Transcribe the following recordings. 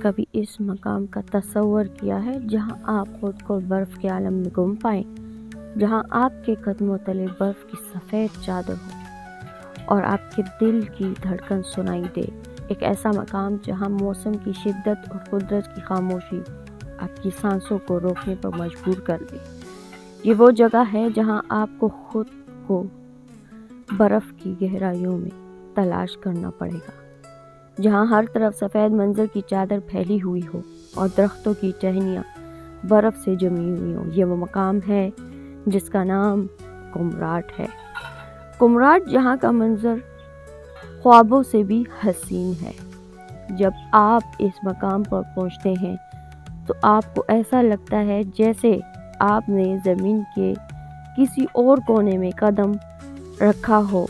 کبھی اس مقام کا تصور کیا ہے جہاں آپ خود کو برف کے عالم میں گم پائیں، جہاں آپ کے قدموں تلے برف کی سفید چادر ہو اور آپ کے دل کی دھڑکن سنائی دے؟ ایک ایسا مقام جہاں موسم کی شدت اور قدرت کی خاموشی آپ کی سانسوں کو روکنے پر مجبور کر دے۔ یہ وہ جگہ ہے جہاں آپ کو خود کو برف کی گہرائیوں میں تلاش کرنا پڑے گا، جہاں ہر طرف سفید منظر کی چادر پھیلی ہوئی ہو اور درختوں کی ٹہنیاں برف سے جمی ہوئی ہوں۔ یہ وہ مقام ہے جس کا نام قمراٹ ہے۔ قمراٹ جہاں کا منظر خوابوں سے بھی حسین ہے۔ جب آپ اس مقام پر پہنچتے ہیں تو آپ کو ایسا لگتا ہے جیسے آپ نے زمین کے کسی اور کونے میں قدم رکھا ہو۔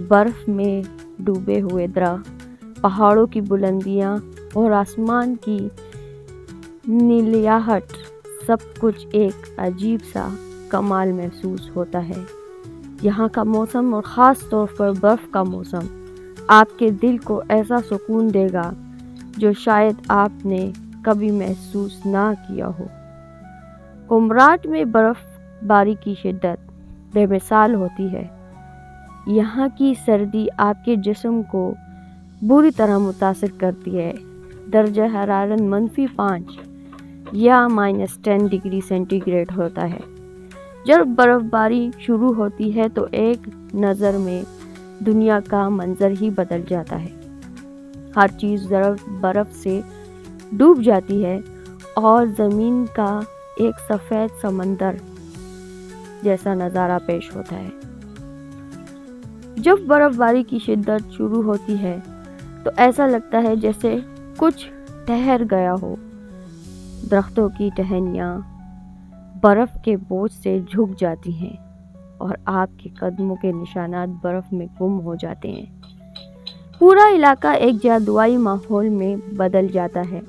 برف میں ڈوبے ہوئے درخت، پہاڑوں کی بلندیاں اور آسمان کی نیلیاہٹ، سب کچھ ایک عجیب سا کمال محسوس ہوتا ہے۔ یہاں کا موسم اور خاص طور پر برف کا موسم آپ کے دل کو ایسا سکون دے گا جو شاید آپ نے کبھی محسوس نہ کیا ہو۔ قمراٹ میں برف باری کی شدت بے مثال ہوتی ہے۔ یہاں کی سردی آپ کے جسم کو بری طرح متاثر کرتی ہے۔ درجہ حرارت -5 یا -10 ڈگری سینٹی گریڈ ہوتا ہے۔ جب برف باری شروع ہوتی ہے تو ایک نظر میں دنیا کا منظر ہی بدل جاتا ہے۔ ہر چیز برف سے ڈوب جاتی ہے اور زمین کا ایک سفید سمندر جیسا نظارہ پیش ہوتا ہے۔ جب برف باری کی شدت شروع ہوتی ہے تو ایسا لگتا ہے جیسے کچھ ٹھہر گیا ہو۔ درختوں کی ٹہنیاں برف کے بوجھ سے جھک جاتی ہیں اور آپ کے قدموں کے نشانات برف میں گم ہو جاتے ہیں۔ پورا علاقہ ایک جادوئی ماحول میں بدل جاتا ہے،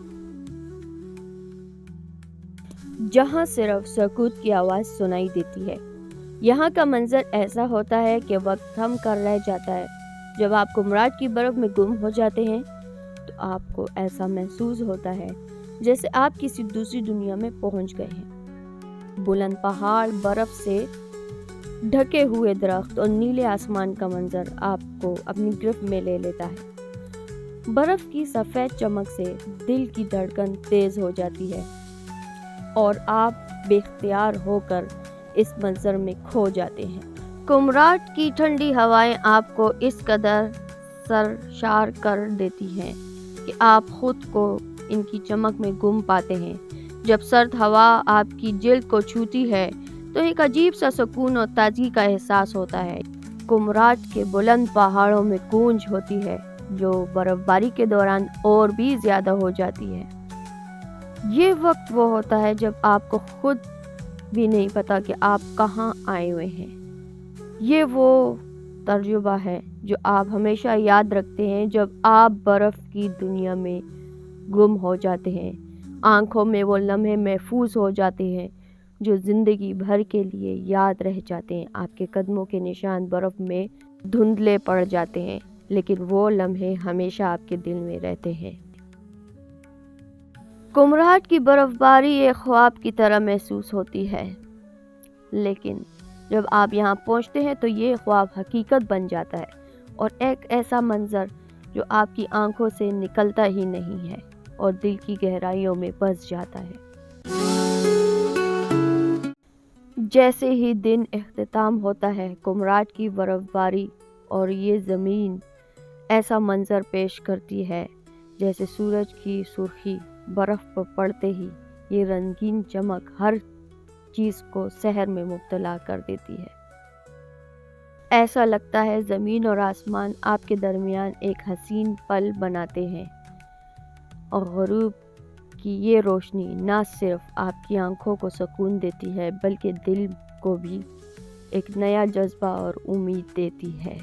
جہاں صرف سکوت کی آواز سنائی دیتی ہے۔ یہاں کا منظر ایسا ہوتا ہے کہ وقت تھم کر رہ جاتا ہے۔ جب آپ قمراٹ کی برف میں گم ہو جاتے ہیں تو آپ کو ایسا محسوس ہوتا ہے جیسے آپ کسی دوسری دنیا میں پہنچ گئے ہیں۔ بلند پہاڑ، برف سے ڈھکے ہوئے درخت اور نیلے آسمان کا منظر آپ کو اپنی گرفت میں لے لیتا ہے۔ برف کی سفید چمک سے دل کی دھڑکن تیز ہو جاتی ہے اور آپ بے اختیار ہو کر اس منظر میں کھو جاتے ہیں۔ قمراٹ کی ٹھنڈی ہوائیں آپ کو اس قدر سرشار کر دیتی ہیں کہ آپ خود کو ان کی چمک میں گم پاتے ہیں۔ جب سرد ہوا آپ کی جلد کو چھوتی ہے تو ایک عجیب سا سکون اور تازگی کا احساس ہوتا ہے۔ قمراٹ کے بلند پہاڑوں میں گونج ہوتی ہے جو برف باری کے دوران اور بھی زیادہ ہو جاتی ہے۔ یہ وقت وہ ہوتا ہے جب آپ کو خود بھی نہیں پتا کہ آپ کہاں آئے ہوئے ہیں۔ یہ وہ تجربہ ہے جو آپ ہمیشہ یاد رکھتے ہیں جب آپ برف کی دنیا میں گم ہو جاتے ہیں۔ آنکھوں میں وہ لمحے محفوظ ہو جاتے ہیں جو زندگی بھر کے لیے یاد رہ جاتے ہیں۔ آپ کے قدموں کے نشان برف میں دھندلے پڑ جاتے ہیں لیکن وہ لمحے ہمیشہ آپ کے دل میں رہتے ہیں۔ قمراٹ کی برف باری ایک خواب کی طرح محسوس ہوتی ہے، لیکن جب آپ یہاں پہنچتے ہیں تو یہ خواب حقیقت بن جاتا ہے اور ایک ایسا منظر جو آپ کی آنکھوں سے نکلتا ہی نہیں ہے اور دل کی گہرائیوں میں بس جاتا ہے۔ جیسے ہی دن اختتام ہوتا ہے، قمراٹ کی برف باری اور یہ زمین ایسا منظر پیش کرتی ہے جیسے سورج کی سرخی برف پر پڑتے ہی یہ رنگین چمک ہر چیز کو سحر میں مبتلا کر دیتی ہے۔ ایسا لگتا ہے زمین اور آسمان آپ کے درمیان ایک حسین پل بناتے ہیں اور غروب کی یہ روشنی نہ صرف آپ کی آنکھوں کو سکون دیتی ہے بلکہ دل کو بھی ایک نیا جذبہ اور امید دیتی ہے۔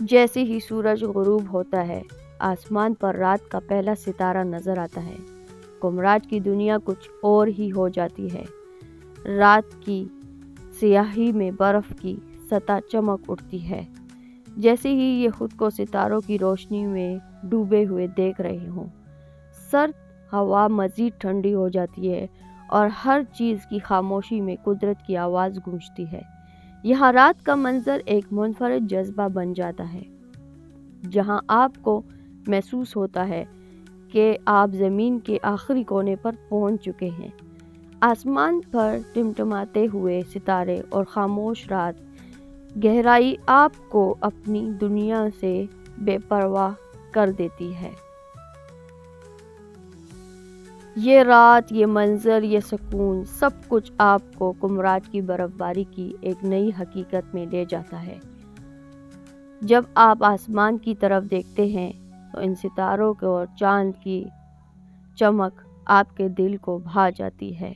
جیسے ہی سورج غروب ہوتا ہے، آسمان پر رات کا پہلا ستارہ نظر آتا ہے۔ قمراٹ کی دنیا کچھ اور ہی ہو جاتی ہے۔ رات کی سیاہی میں برف کی سطح چمک اٹھتی ہے، جیسے ہی یہ خود کو ستاروں کی روشنی میں ڈوبے ہوئے دیکھ رہے ہوں۔ سرد ہوا مزید ٹھنڈی ہو جاتی ہے اور ہر چیز کی خاموشی میں قدرت کی آواز گونجتی ہے۔ یہاں رات کا منظر ایک منفرد جذبہ بن جاتا ہے، جہاں آپ کو محسوس ہوتا ہے کہ آپ زمین کے آخری کونے پر پہنچ چکے ہیں۔ آسمان پر ٹمٹماتے ہوئے ستارے اور خاموش رات گہرائی آپ کو اپنی دنیا سے بے پرواہ کر دیتی ہے۔ یہ رات، یہ منظر، یہ سکون، سب کچھ آپ کو کمراٹ کی برف باری کی ایک نئی حقیقت میں لے جاتا ہے۔ جب آپ آسمان کی طرف دیکھتے ہیں تو ان ستاروں کو اور چاند کی چمک آپ کے دل کو بھا جاتی ہے۔